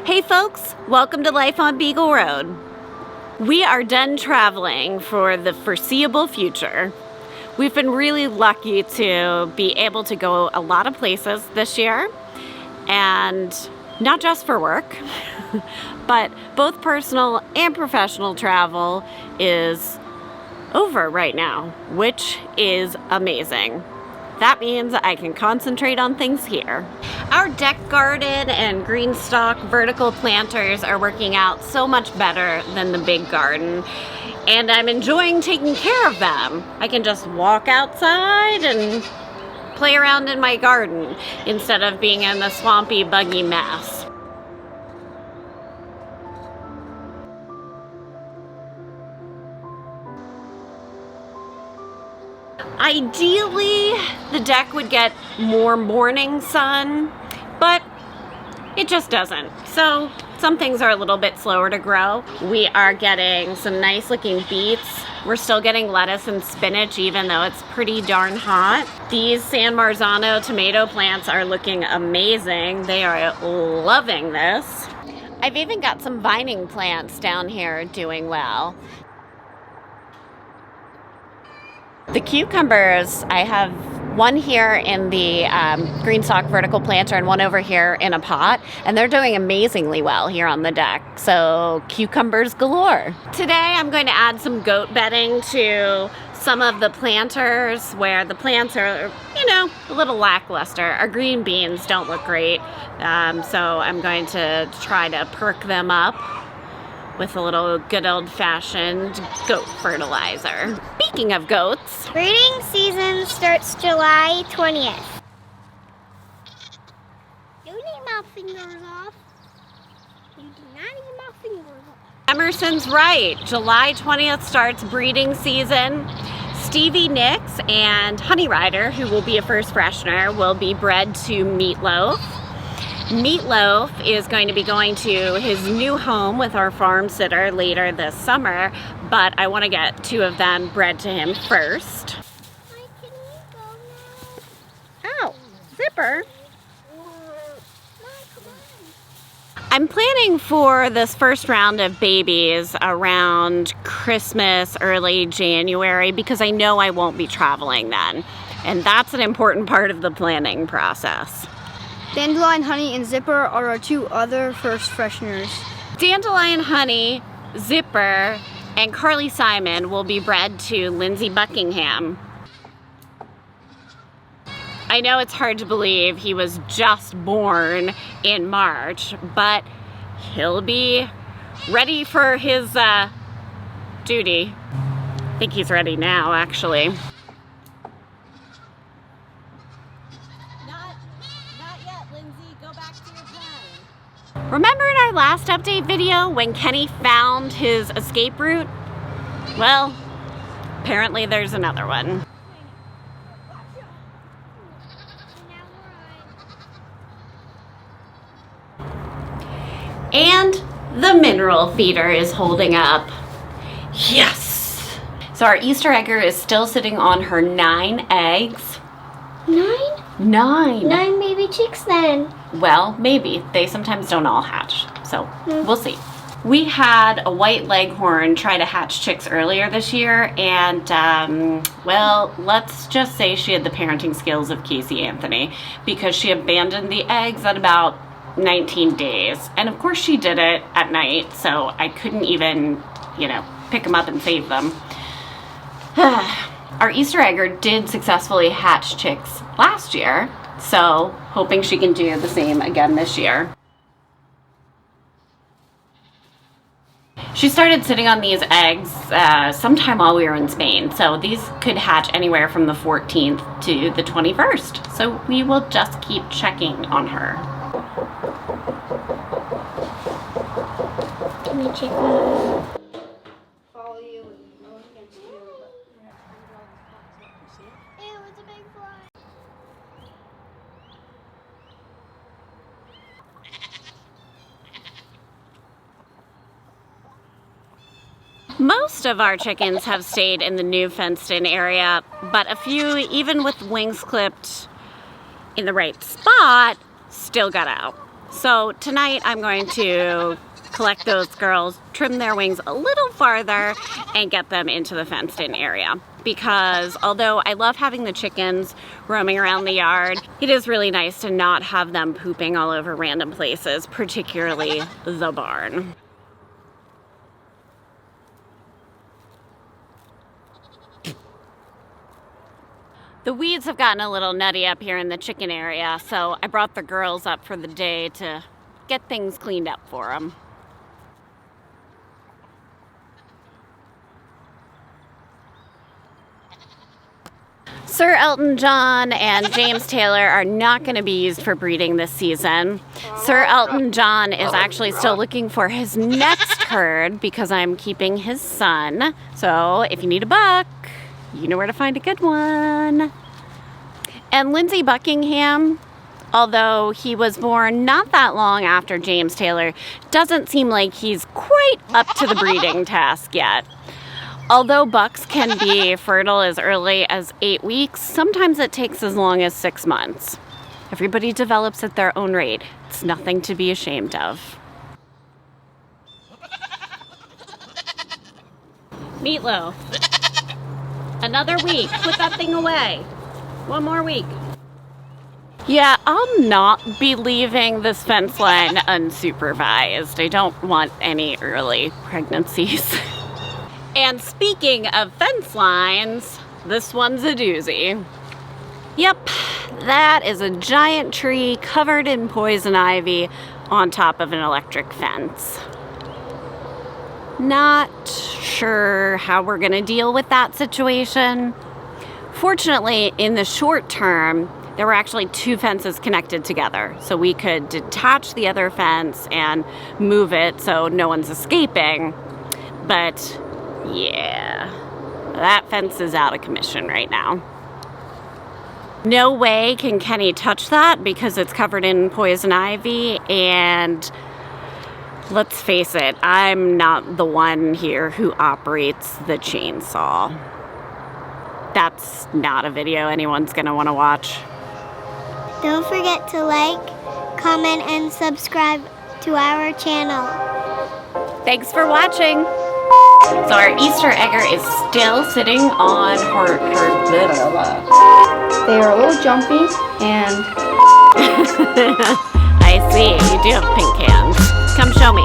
Hey folks, welcome to Life on Beagle Road. We are done traveling for the foreseeable future. We've been really lucky to be able to go a lot of places this year, and not just for work, but both personal and professional travel is over right now, which is amazing. That means I can concentrate on things here. Our deck garden and GreenStalk Vertical Planters are working out so much better than the big garden, and I'm enjoying taking care of them. I can just walk outside and play around in my garden instead of being in the swampy, buggy mess. Ideally, the deck would get more morning sun, but it just doesn't. So some things are a little bit slower to grow. We are getting some nice looking beets. We're still getting lettuce and spinach even though it's pretty darn hot. These San Marzano tomato plants are looking amazing. They are loving this. I've even got some vining plants down here doing well. The cucumbers, I have one here in the GreenStalk Vertical Planter and one over here in a pot, and they're doing amazingly well here on the deck. So cucumbers galore. Today I'm going to add some goat bedding to some of the planters where the plants are, a little lackluster. Our green beans don't look great, so I'm going to try to perk them up with a little good old-fashioned goat fertilizer. Speaking of goats, breeding season starts July 20th. You need my fingers off. You do not need my fingers off. Emerson's right. July 20th starts breeding season. Stevie Nicks and Honey Rider, who will be a first freshener, will be bred to Meatloaf. Meatloaf is going to be going to his new home with our farm sitter later this summer, but I want to get two of them bred to him first. Hi, can we go now? Oh, Zipper. Mom, come on. I'm planning for this first round of babies around Christmas, early January, because I know I won't be traveling then, and that's an important part of the planning process. Dandelion Honey and Zipper are our two other first fresheners. Dandelion Honey, Zipper, and Carly Simon will be bred to Lindsay Buckingham. I know it's hard to believe he was just born in March, but he'll be ready for his duty. I think he's ready now, actually. Remember in our last update video when Kenny found his escape route? Well, apparently there's another one. And the mineral feeder is holding up. Yes! So our Easter egger is still sitting on her 9 eggs. 9? 9. 9 baby chicks then. Well, maybe. They sometimes don't all hatch, so we'll see. We had a white leghorn try to hatch chicks earlier this year, and well, let's just say she had the parenting skills of Casey Anthony, because she abandoned the eggs at about 19 days. And of course she did it at night, so I couldn't even, pick them up and save them. Our Easter egger did successfully hatch chicks last year, so hoping she can do the same again this year. She started sitting on these eggs sometime while we were in Spain, so these could hatch anywhere from the 14th to the 21st, so we will just keep checking on her. Can we check on her? Most of our chickens have stayed in the new fenced-in area, but a few, even with wings clipped in the right spot, still got out. So tonight I'm going to collect those girls, trim their wings a little farther, and get them into the fenced-in area. Because although I love having the chickens roaming around the yard, it is really nice to not have them pooping all over random places, particularly the barn. The weeds have gotten a little nutty up here in the chicken area, so I brought the girls up for the day to get things cleaned up for them. Sir Elton John and James Taylor are not going to be used for breeding this season. Sir Elton John is actually still looking for his next herd because I'm keeping his son. So if you need a buck, you know where to find a good one. And Lindsay Buckingham, although he was born not that long after James Taylor, doesn't seem like he's quite up to the breeding task yet. Although bucks can be fertile as early as 8 weeks, sometimes it takes as long as 6 months. Everybody develops at their own rate. It's nothing to be ashamed of. Meatloaf. Another week. Put that thing away. 1 more week. Yeah, I'll not be leaving this fence line unsupervised. I don't want any early pregnancies. And speaking of fence lines, this one's a doozy. Yep, that is a giant tree covered in poison ivy on top of an electric fence. Not sure how we're gonna deal with that situation. Fortunately, in the short term, there were actually 2 fences connected together, so we could detach the other fence and move it so no one's escaping. But yeah, that fence is out of commission right now. No way can Kenny touch that because it's covered in poison ivy, and let's face it, I'm not the one here who operates the chainsaw. That's not a video anyone's gonna wanna watch. Don't forget to like, comment, and subscribe to our channel. Thanks for watching. So our Easter egger is still sitting on her They are a little jumpy and I see, you do have pink hands. Come show me.